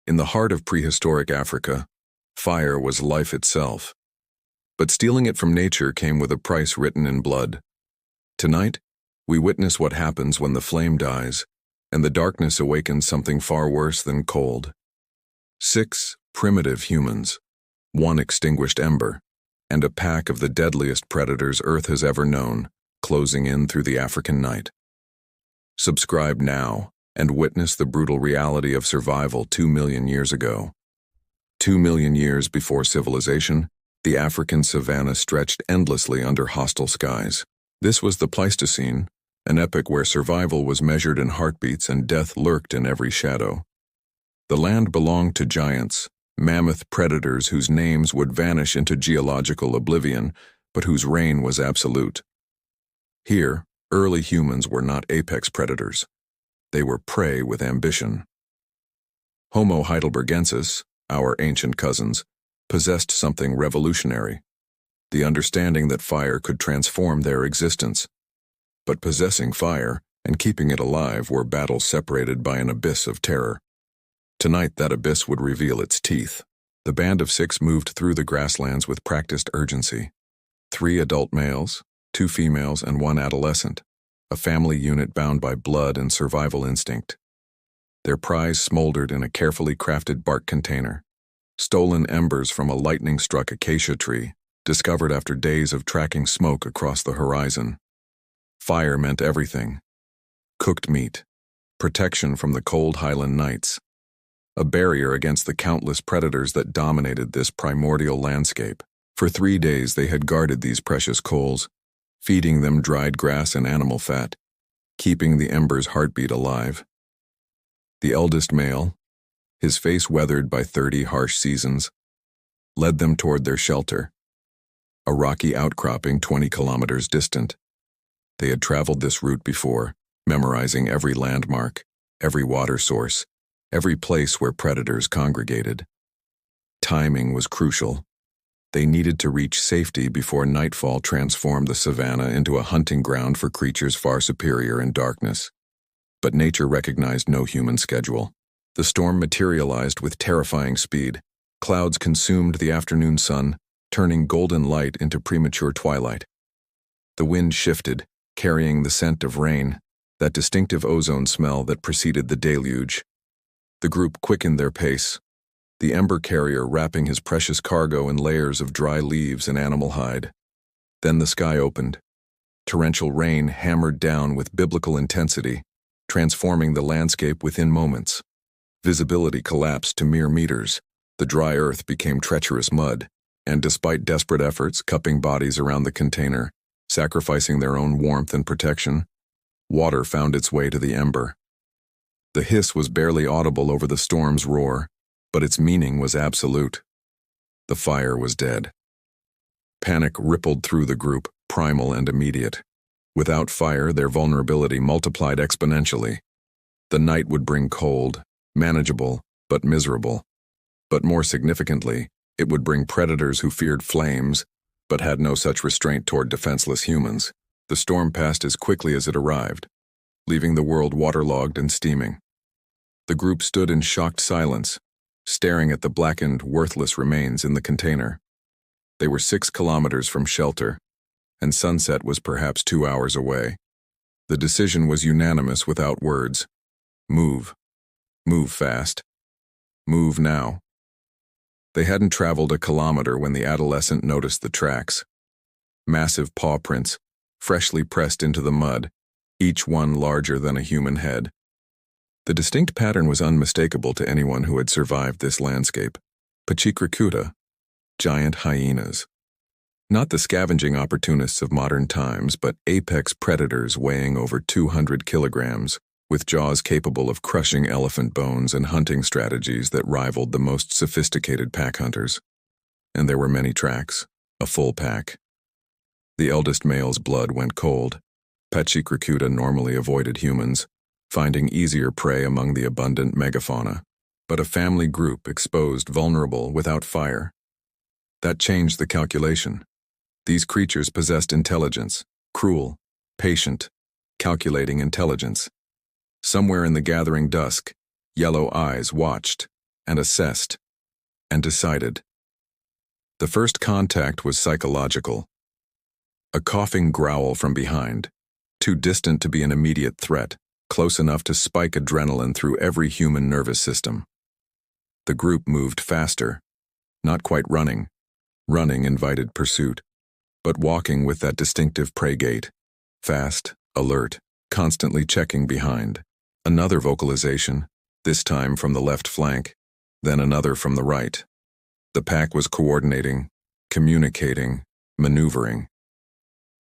In the heart of prehistoric Africa, fire was life itself. But stealing it from nature came with a price written in blood. Tonight, we witness what happens when the flame dies, and the darkness awakens something far worse than cold. 6 primitive humans, 1 extinguished ember, and a pack of the deadliest predators Earth has ever known, closing in through the African night. Subscribe now and witness the brutal reality of survival 2 million years ago. 2 million years before civilization, the African savanna stretched endlessly under hostile skies. This was the Pleistocene, an epoch where survival was measured in heartbeats and death lurked in every shadow. The land belonged to giants, mammoth predators whose names would vanish into geological oblivion, but whose reign was absolute. Here, early humans were not apex predators. They were prey with ambition. Homo Heidelbergensis, our ancient cousins, possessed something revolutionary: the understanding that fire could transform their existence. But possessing fire and keeping it alive were battles separated by an abyss of terror. Tonight that abyss would reveal its teeth. The band of 6 moved through the grasslands with practiced urgency. 3 adult males, 2 females, and 1 adolescent, a family unit bound by blood and survival instinct. Their prize smoldered in a carefully crafted bark container, stolen embers from a lightning-struck acacia tree, discovered after days of tracking smoke across the horizon. Fire meant everything: cooked meat, protection from the cold highland nights, a barrier against the countless predators that dominated this primordial landscape. For 3 days they had guarded these precious coals, feeding them dried grass and animal fat, keeping the embers' heartbeat alive. The eldest male, his face weathered by 30 harsh seasons, led them toward their shelter, a rocky outcropping 20 kilometers distant. They had traveled this route before, memorizing every landmark, every water source, every place where predators congregated. Timing was crucial. They needed to reach safety before nightfall transformed the savanna into a hunting ground for creatures far superior in darkness. But nature recognized no human schedule. The storm materialized with terrifying speed. Clouds consumed the afternoon sun, turning golden light into premature twilight. The wind shifted, carrying the scent of rain, that distinctive ozone smell that preceded the deluge. The group quickened their pace, the ember carrier wrapping his precious cargo in layers of dry leaves and animal hide. Then the sky opened. Torrential rain hammered down with biblical intensity, transforming the landscape within moments. Visibility collapsed to mere meters. The dry earth became treacherous mud, and despite desperate efforts cupping bodies around the container, sacrificing their own warmth and protection, water found its way to the ember. The hiss was barely audible over the storm's roar, but its meaning was absolute. The fire was dead. Panic rippled through the group, primal and immediate. Without fire, their vulnerability multiplied exponentially. The night would bring cold, manageable, but miserable. But more significantly, it would bring predators who feared flames, but had no such restraint toward defenseless humans. The storm passed as quickly as it arrived, leaving the world waterlogged and steaming. The group stood in shocked silence, staring at the blackened, worthless remains in the container. They were 6 kilometers from shelter, and sunset was perhaps 2 hours away. The decision was unanimous without words. Move. Move fast. Move now. They hadn't traveled a kilometer when the adolescent noticed the tracks. Massive paw prints, freshly pressed into the mud, each one larger than a human head. The distinct pattern was unmistakable to anyone who had survived this landscape. Pachycrocuta, giant hyenas. Not the scavenging opportunists of modern times, but apex predators weighing over 200 kilograms, with jaws capable of crushing elephant bones and hunting strategies that rivaled the most sophisticated pack hunters. And there were many tracks, a full pack. The eldest male's blood went cold. Pachycrocuta normally avoided humans, finding easier prey among the abundant megafauna, but a family group exposed, vulnerable, without fire. That changed the calculation. These creatures possessed intelligence, cruel, patient, calculating intelligence. Somewhere in the gathering dusk, yellow eyes watched, and assessed, and decided. The first contact was psychological. A coughing growl from behind, too distant to be an immediate threat, close enough to spike adrenaline through every human nervous system. The group moved faster, not quite running. Running invited pursuit, but walking with that distinctive prey gait, fast, alert, constantly checking behind. Another vocalization, this time from the left flank, then another from the right. The pack was coordinating, communicating, maneuvering.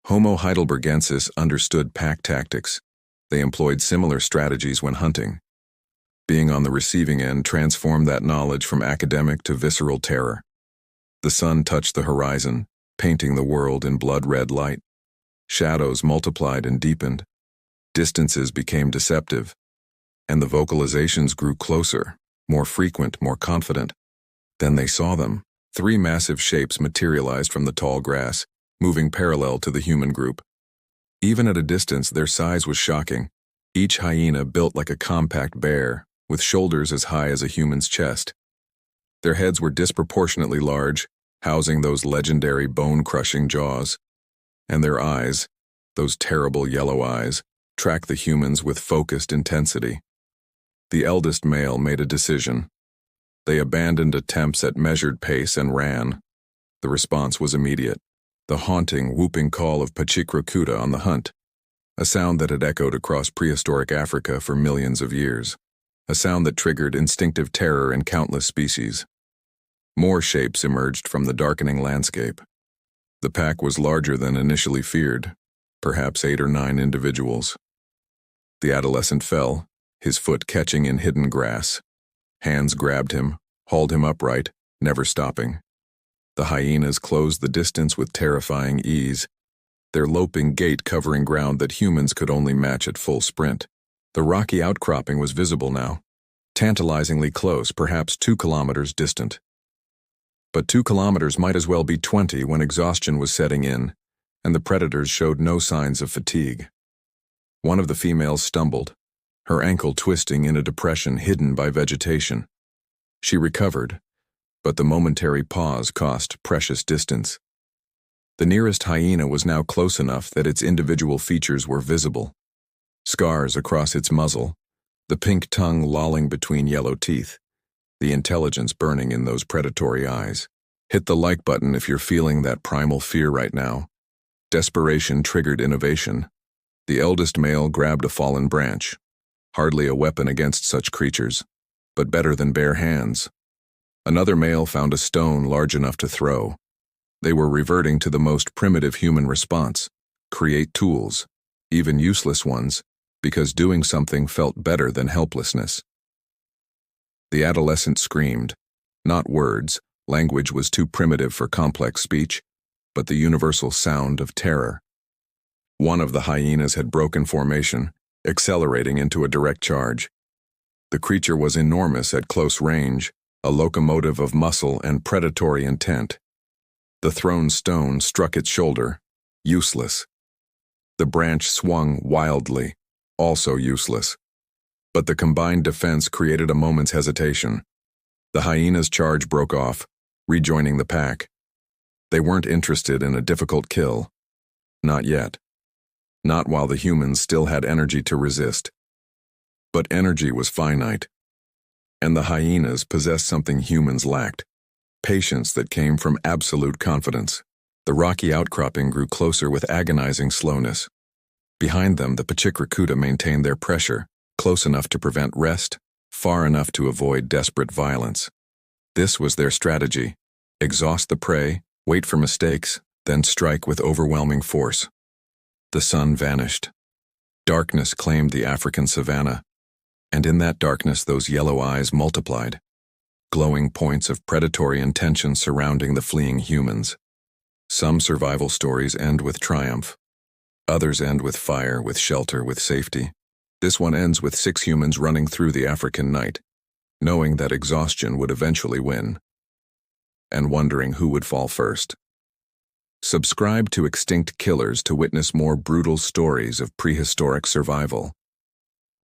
Homo Heidelbergensis understood pack tactics. They employed similar strategies when hunting. Being on the receiving end transformed that knowledge from academic to visceral terror. The sun touched the horizon, painting the world in blood-red light. Shadows multiplied and deepened. Distances became deceptive. And the vocalizations grew closer, more frequent, more confident. Then they saw them. 3 massive shapes materialized from the tall grass, moving parallel to the human group. Even at a distance, their size was shocking. Each hyena built like a compact bear, with shoulders as high as a human's chest. Their heads were disproportionately large, housing those legendary bone-crushing jaws. And their eyes, those terrible yellow eyes, tracked the humans with focused intensity. The eldest male made a decision. They abandoned attempts at measured pace and ran. The response was immediate. The haunting, whooping call of Pachycrocuta on the hunt, a sound that had echoed across prehistoric Africa for millions of years, a sound that triggered instinctive terror in countless species. More shapes emerged from the darkening landscape. The pack was larger than initially feared, perhaps 8 or 9 individuals. The adolescent fell, his foot catching in hidden grass. Hands grabbed him, hauled him upright, never stopping. The hyenas closed the distance with terrifying ease, their loping gait covering ground that humans could only match at full sprint. The rocky outcropping was visible now, tantalizingly close, perhaps 2 kilometers distant. But 2 kilometers might as well be 20 when exhaustion was setting in, and the predators showed no signs of fatigue. One of the females stumbled, her ankle twisting in a depression hidden by vegetation. She recovered, but the momentary pause cost precious distance. The nearest hyena was now close enough that its individual features were visible. Scars across its muzzle, the pink tongue lolling between yellow teeth, the intelligence burning in those predatory eyes. Hit the like button if you're feeling that primal fear right now. Desperation triggered innovation. The eldest male grabbed a fallen branch. Hardly a weapon against such creatures, but better than bare hands. Another male found a stone large enough to throw. They were reverting to the most primitive human response: create tools, even useless ones, because doing something felt better than helplessness. The adolescent screamed. Not words, language was too primitive for complex speech, but the universal sound of terror. One of the hyenas had broken formation, accelerating into a direct charge. The creature was enormous at close range, a locomotive of muscle and predatory intent. The thrown stone struck its shoulder, useless. The branch swung wildly, also useless. But the combined defense created a moment's hesitation. The hyena's charge broke off, rejoining the pack. They weren't interested in a difficult kill. Not yet. Not while the humans still had energy to resist. But energy was finite. And the hyenas possessed something humans lacked: patience that came from absolute confidence. The rocky outcropping grew closer with agonizing slowness. Behind them, the Pachycrocuta maintained their pressure, close enough to prevent rest, far enough to avoid desperate violence. This was their strategy: exhaust the prey, wait for mistakes, then strike with overwhelming force. The sun vanished. Darkness claimed the African savanna, and in that darkness those yellow eyes multiplied, glowing points of predatory intention surrounding the fleeing humans. Some survival stories end with triumph. Others end with fire, with shelter, with safety. This one ends with 6 humans running through the African night, knowing that exhaustion would eventually win, and wondering who would fall first. Subscribe to Extinct Killers to witness more brutal stories of prehistoric survival.